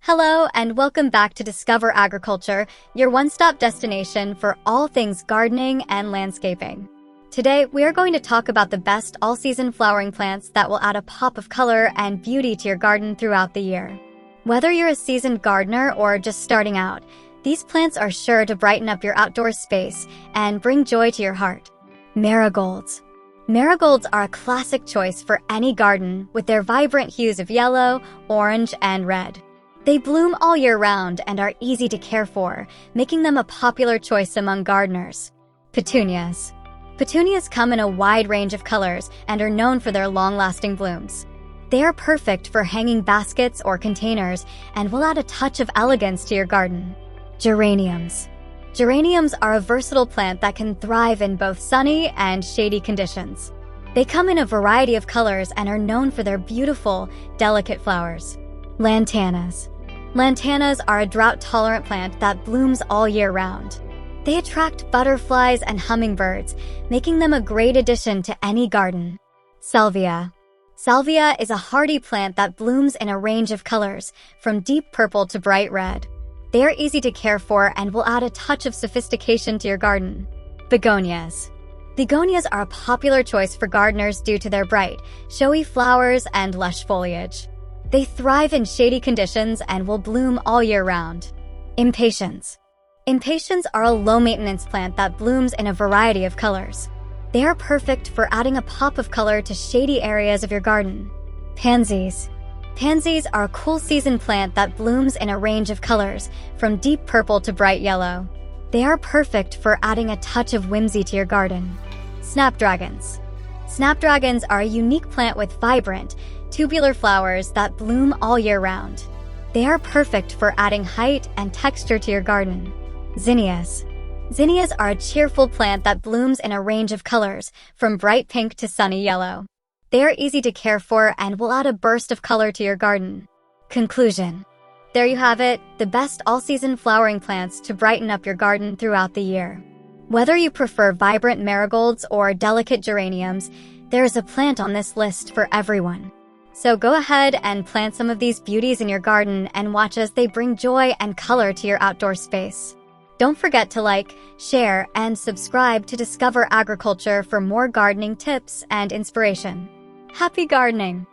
Hello and welcome back to Discover Agriculture, your one-stop destination for all things gardening and landscaping. Today, we are going to talk about the best all-season flowering plants that will add a pop of color and beauty to your garden throughout the year. Whether you're a seasoned gardener or just starting out, these plants are sure to brighten up your outdoor space and bring joy to your heart. Marigolds. Marigolds are a classic choice for any garden with their vibrant hues of yellow, orange, and red. They bloom all year round and are easy to care for, making them a popular choice among gardeners. Petunias. Petunias come in a wide range of colors and are known for their long-lasting blooms. They are perfect for hanging baskets or containers and will add a touch of elegance to your garden. Geraniums. Geraniums are a versatile plant that can thrive in both sunny and shady conditions. They come in a variety of colors and are known for their beautiful, delicate flowers. Lantanas. Lantanas are a drought-tolerant plant that blooms all year round. They attract butterflies and hummingbirds, making them a great addition to any garden. Salvia. Salvia is a hardy plant that blooms in a range of colors, from deep purple to bright red. They are easy to care for and will add a touch of sophistication to your garden. Begonias. Begonias are a popular choice for gardeners due to their bright, showy flowers and lush foliage. They thrive in shady conditions and will bloom all year round. Impatiens. Impatiens are a low-maintenance plant that blooms in a variety of colors. They are perfect for adding a pop of color to shady areas of your garden. Pansies. Pansies are a cool season plant that blooms in a range of colors, from deep purple to bright yellow. They are perfect for adding a touch of whimsy to your garden. Snapdragons. Snapdragons are a unique plant with vibrant, tubular flowers that bloom all year round. They are perfect for adding height and texture to your garden. Zinnias. Zinnias are a cheerful plant that blooms in a range of colors, from bright pink to sunny yellow. They are easy to care for and will add a burst of color to your garden. Conclusion. There you have it, the best all-season flowering plants to brighten up your garden throughout the year. Whether you prefer vibrant marigolds or delicate geraniums, there is a plant on this list for everyone. So go ahead and plant some of these beauties in your garden and watch as they bring joy and color to your outdoor space. Don't forget to like, share, and subscribe to Discover Agriculture for more gardening tips and inspiration. Happy gardening!